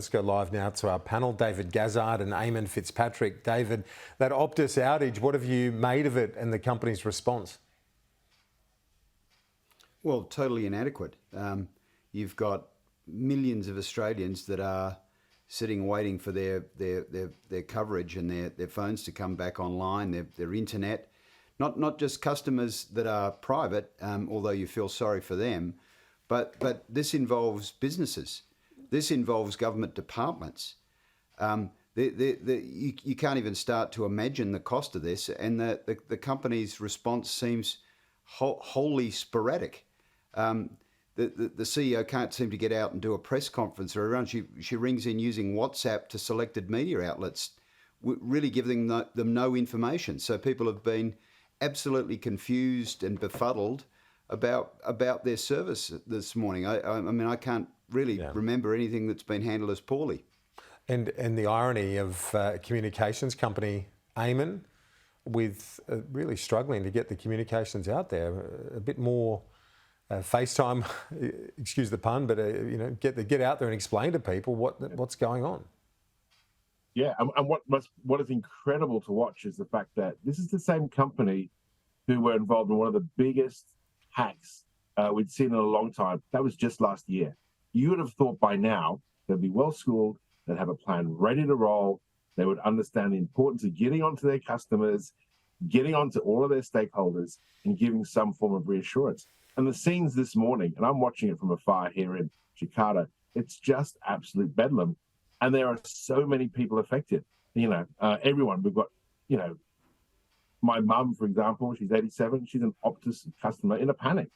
Let's go live now to our panel, David Gazard and Eamon Fitzpatrick. David, that Optus outage, what have you made of it and the company's response? Well, totally inadequate. You've got millions of Australians that are sitting waiting for their coverage and their phones to come back online, their internet. Not just customers that are private, although you feel sorry for them, but this involves businesses. This involves government departments. You can't even start to imagine the cost of this, and the company's response seems wholly sporadic. The CEO can't seem to get out and do a press conference or around. She rings in using WhatsApp to selected media outlets, really giving them no information. So people have been absolutely confused and befuddled about their service this morning. I mean, I can't really remember anything that's been handled as poorly. And the irony of a communications company, Eamon, with really struggling to get the communications out there, a bit more FaceTime, excuse the pun, but get out there and explain to people what's going on. Yeah, and what is incredible to watch is the fact that this is the same company who were involved in one of the biggest hacks we'd seen in a long time. That was just last year. You would have thought by now they'd be well schooled, they'd have a plan ready to roll, they would understand the importance of getting onto their customers, getting onto all of their stakeholders, and giving some form of reassurance. And the scenes this morning, and I'm watching it from afar here in Jakarta, it's just absolute bedlam. And there are so many people affected. Everyone. We've got, my mum, for example, she's 87. She's an Optus customer in a panic,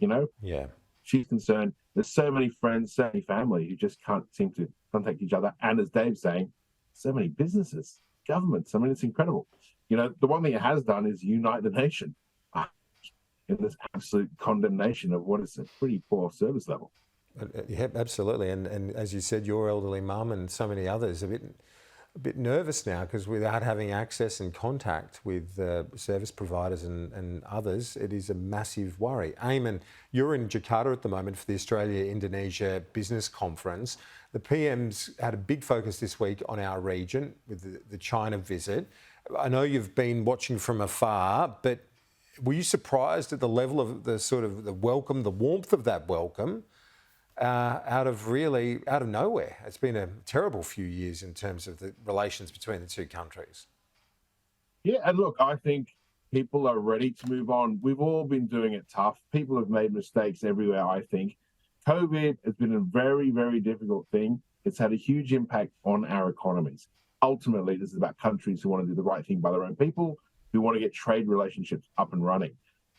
Yeah. She's concerned. There's so many friends, so many family who just can't seem to contact each other. And as Dave's saying, so many businesses, governments. I mean, it's incredible. The one thing it has done is unite the nation in this absolute condemnation of what is a pretty poor service level. Yeah, absolutely. And as you said, your elderly mum and so many others are a bit nervous now because without having access and contact with service providers and others, it is a massive worry. Eamon, you're in Jakarta at the moment for the Australia-Indonesia Business Conference. The PM's had a big focus this week on our region with the China visit. I know you've been watching from afar, but were you surprised at the level of the welcome, the warmth of that welcome? Out of nowhere. It's been a terrible few years in terms of the relations between the two countries. Yeah, and look, I think people are ready to move on. We've all been doing it tough. People have made mistakes everywhere, I think. COVID has been a very, very difficult thing. It's had a huge impact on our economies. Ultimately, this is about countries who want to do the right thing by their own people, who want to get trade relationships up and running.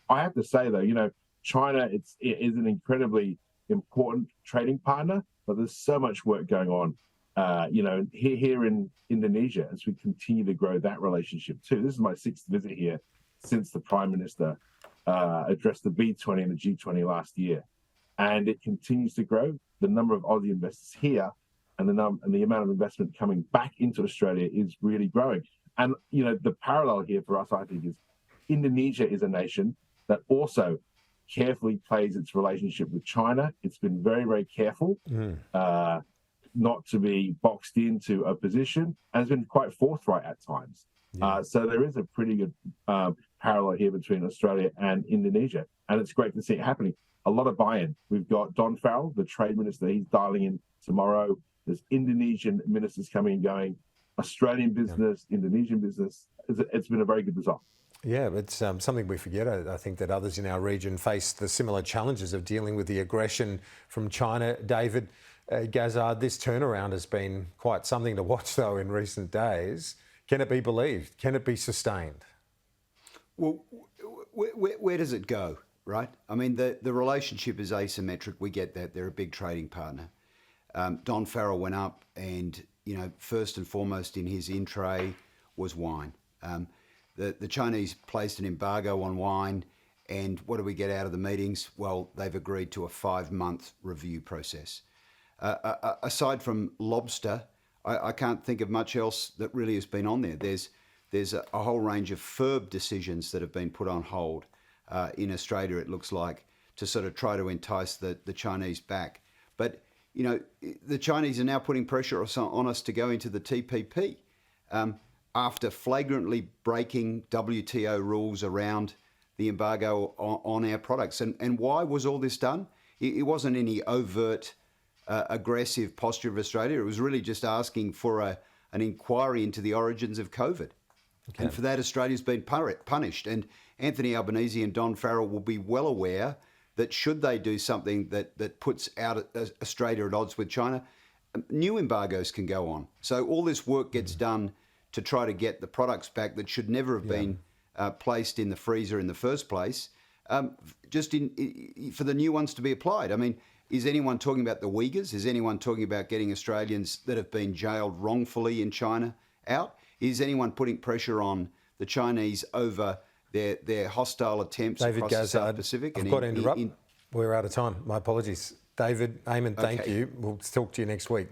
I have to say, though, China is an incredibly important trading partner, but there's so much work going on, here in Indonesia as we continue to grow that relationship too. This is my 6th visit here since the Prime Minister addressed the B20 and the G20 last year, and it continues to grow. The number of Aussie investors here and the amount of investment coming back into Australia is really growing. And the parallel here for us, I think, is Indonesia is a nation that also carefully plays its relationship with China. It's been very, very careful not to be boxed into a position, and it's been quite forthright at times. Yeah. So there is a pretty good parallel here between Australia and Indonesia, and it's great to see it happening. A lot of buy-in. We've got Don Farrell, the trade minister. He's dialing in tomorrow. There's Indonesian ministers coming and going. Australian business, Indonesian business. It's been a very good result. Yeah, it's something we forget. I think that others in our region face the similar challenges of dealing with the aggression from China. David Gazard, this turnaround has been quite something to watch, though, in recent days. Can it be believed? Can it be sustained? Well, where does it go, right? I mean, the relationship is asymmetric. We get that. They're a big trading partner. Don Farrell went up and, first and foremost in his in-tray was wine. The Chinese placed an embargo on wine, and what do we get out of the meetings? Well, they've agreed to a 5-month review process. Aside from lobster, I can't think of much else that really has been on there. There's a whole range of FIRB decisions that have been put on hold in Australia, it looks like, to sort of try to entice the Chinese back. But the Chinese are now putting pressure on us to go into the TPP after flagrantly breaking WTO rules around the embargo on our products. And why was all this done? It wasn't any overt, aggressive posture of Australia. It was really just asking for an inquiry into the origins of COVID. Okay. And for that, Australia's been punished. And Anthony Albanese and Don Farrell will be well aware that should they do something that puts out Australia at odds with China, new embargoes can go on. So all this work gets done to try to get the products back that should never have been placed in the freezer in the first place, for the new ones to be applied. I mean, is anyone talking about the Uyghurs? Is anyone talking about getting Australians that have been jailed wrongfully in China out? Is anyone putting pressure on the Chinese over their hostile attempts David across Gazard, the South Pacific? I've got to interrupt. We're out of time. My apologies. David, Eamon, thank you. We'll talk to you next week.